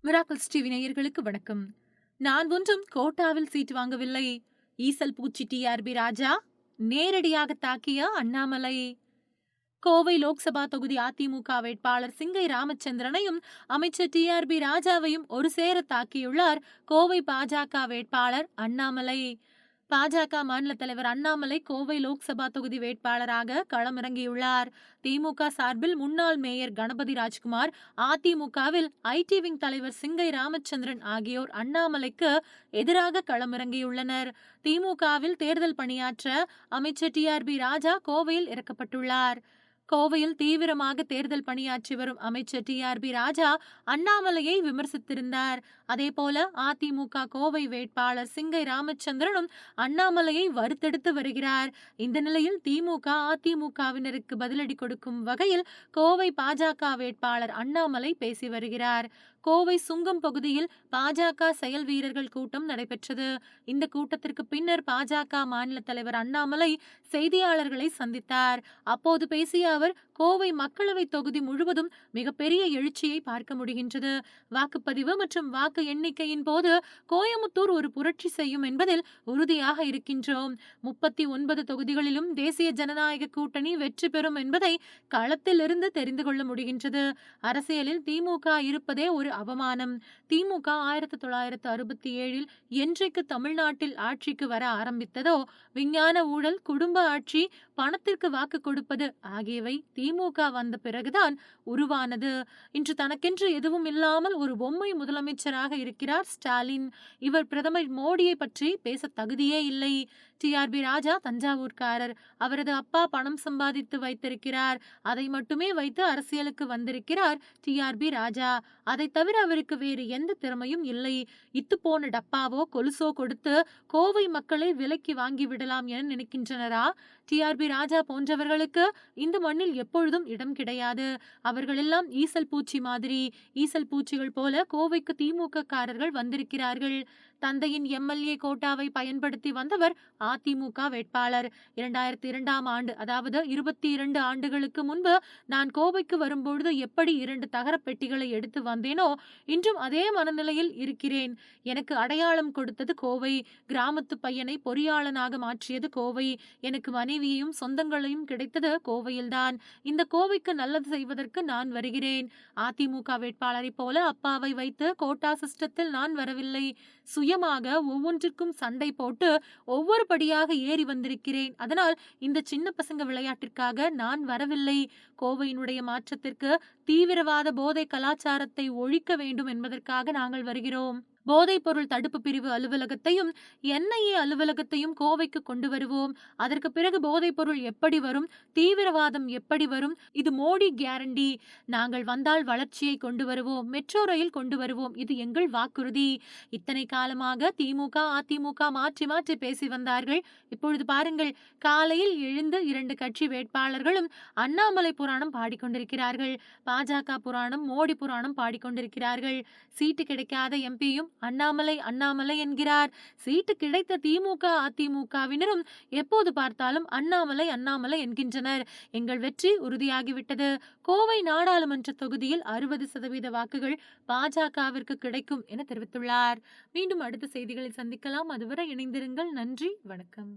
Miracles TV நேயர்களுக்கு வணக்கம். நான் ஒன்றும் கோட்டாவில் சீட் வாங்கவில்லை. ஈசல் பூச்சி டிஆர்பி ராஜா நேரடியாக தாக்கிய அண்ணாமலை. கோவை லோக்சபா தொகுதி அதிமுக வேட்பாளர் சிங்கை ராமச்சந்திரனையும் அமைச்சர் டிஆர்பி ராஜாவையும் ஒரு சேர தாக்கியுள்ளார் கோவை பாஜக வேட்பாளர் அண்ணாமலை. பாஜக மாநில தலைவர் அண்ணாமலை கோவை லோக்சபா தொகுதி வேட்பாளராக களமிறங்கியுள்ளார். திமுக சார்பில் முன்னாள் மேயர் கணபதி ராஜ்குமார், அதிமுகவில் ஐடி விங் தலைவர் சிங்கை ராமச்சந்திரன் ஆகியோர் அண்ணாமலைக்கு எதிராக களமிறங்கியுள்ளனர். திமுகவில் தேர்தல் பணியாற்ற அமைச்சர் டிஆர்பி ராஜா கோவையில் இறக்கப்பட்டுள்ளார். கோவையில் தீவிரமாக தேர்தல் பணியாற்றி வரும் அமைச்சர் டிஆர்பி ராஜா அண்ணாமலையை விமர்சித்திருந்தார். அதேபோல அதிமுக கோவை வேட்பாளர் சிங்கை ராமச்சந்திரனும் அண்ணாமலையை வறுத்தெடுத்து வருகிறார். இந்த நிலையில் திமுக அதிமுகவினருக்கு பதிலடி கொடுக்கும் வகையில் கோவை பாஜக வேட்பாளர் அண்ணாமலை பேசி வருகிறார். கோவை சுங்கம் பகுதியில் பாஜக செயல் வீரர்கள் கூட்டம் நடைபெற்றது. இந்த கூட்டத்திற்கு பின்னர் பாஜக மாநில தலைவர் அண்ணாமலை செய்தியாளர்களை சந்தித்தார். அப்போது பேசிய அவர், கோவை மக்களவை தொகுதி முழுவதும் மிகப்பெரிய எழுச்சியை பார்க்க முடிகின்றது. வாக்குப்பதிவு மற்றும் வாக்கு எண்ணிக்கையின் போது கோயமுத்தூர் ஒரு புரட்சி செய்யும் என்பதில் உறுதியாக இருக்கின்றோம். 39 தொகுதிகளிலும் தேசிய ஜனநாயக கூட்டணி வெற்றி பெறும் என்பதை களத்தில் இருந்து தெரிந்து கொள்ள முடிகின்றது. அரசியலில் திமுக இருப்பதே ஒரு அவமானம். திமுக 1967 என்றைக்கு தமிழ்நாட்டில் ஆட்சிக்கு வர ஆரம்பித்ததோ, விஞ்ஞான ஊழல், குடும்ப ஆட்சி, பணத்திற்கு வாக்கு கொடுப்பது ஆகியவை திமுக வந்த பிறகுதான் உருவானது. இன்று தனக்கென்று எதுவும் இல்லாமல் ஒரு பொம்மை முதலமைச்சராக இருக்கிறார் ஸ்டாலின். இவர் பிரதமர் மோடியை பற்றி பேச தகுதியே இல்லை. டிஆர்பி ராஜா தஞ்சாவூர்காரர். அவரது அப்பா பணம் சம்பாதித்து வைத்திருக்கிறார். அதை மட்டுமே வைத்து அரசியலுக்கு வந்திருக்கிறார் டிஆர்பி ராஜா. அதை தவிர அவருக்கு வேறு எந்த திறமையும் இல்லை. இத்துப்போன டப்பாவோ கொலுசோ கொடுத்து கோவை மக்களை விலைக்கு வாங்கி விடலாம் என நினைக்கின்றனரா? டிஆர்பி ராஜா போன்றவர்களுக்கு இந்த மண்ணில் எப்பொழுதும் இடம் கிடையாது. அவர்களெல்லாம் ஈசல் பூச்சி மாதிரி. ஈசல் பூச்சிகள் போல கோவைக்கு திமுக காரர்கள் வந்திருக்கிறார்கள். தந்தையின் எம்எல்ஏ கோட்டாவை பயன்படுத்தி வந்தவர் அதிமுக வேட்பாளர். 2002ஆம் ஆண்டு, அதாவது 22 ஆண்டுகளுக்கு முன்பு நான் கோவைக்கு வரும்பொழுது எப்படி 2 தகர பெட்டிகளை எடுத்து வந்தேனோ, இன்றும் அதே மனநிலையில் இருக்கிறேன். எனக்கு அடையாளம் கொடுத்தது கோவை. கிராமத்து பையனை பொறியாளனாக மாற்றியது கோவை. எனக்கு மனைவியையும் சொந்தங்களையும் கிடைத்தது கோவையில்தான். இந்த கோவைக்கு நல்லது செய்வதற்கு நான் வருகிறேன். அதிமுக வேட்பாளரை போல அப்பாவை வைத்து கோட்டா சிஸ்டத்தில் நான் வரவில்லை. சுயமாக ஒவ்வொன்றிற்கும் சண்டை போட்டு ஒவ்வொரு படியாக ஏறி வந்திருக்கிறேன். அதனால் இந்த சின்ன பசங்க விளையாட்டிற்காக நான் வரவில்லை. கோவையினுடைய மாற்றத்திற்கு தீவிரவாத போதை கலாச்சாரத்தை ஒழிக்க வேண்டும் என்பதற்காக நாங்கள் வருகிறோம். போதைப் பொருள் தடுப்பு பிரிவு அலுவலகத்தையும் என்ஐஏ அலுவலகத்தையும் கோவைக்கு கொண்டு வருவோம். அதற்கு பிறகு போதைப் பொருள் எப்படி வரும், தீவிரவாதம் எப்படி வரும், இது மோடி கேரண்டி. நாங்கள் வந்தால் வளர்ச்சியை கொண்டு வருவோம், மெட்ரோ ரயில் கொண்டு வருவோம். இது எங்கள் வாக்குறுதி. இத்தனை காலமாக திமுக அதிமுக மாற்றி மாற்றி பேசி வந்தார்கள். இப்பொழுது பாருங்கள், காலையில் எழுந்து 2 கட்சி வேட்பாளர்களும் அண்ணாமலை புராணம் பாடிக்கொண்டிருக்கிறார்கள். பாஜக புராணம், மோடி புராணம் பாடிக்கொண்டிருக்கிறார்கள். சீட்டு கிடைக்காத எம்பியும் அண்ணாமலை அண்ணாமலை என்கிறார். சீட்டு கிடைத்த திமுக அதிமுகவினரும் எப்போது பார்த்தாலும் அண்ணாமலை அண்ணாமலை என்கின்றனர். எங்கள் வெற்றி உறுதியாகிவிட்டது. கோவை நாடாளுமன்ற தொகுதியில் 60% வாக்குகள் பாஜகவிற்கு கிடைக்கும் என தெரிவித்துள்ளார். மீண்டும் அடுத்த செய்திகளில் சந்திக்கலாம். அதுவரை இணைந்திருங்கள். நன்றி, வணக்கம்.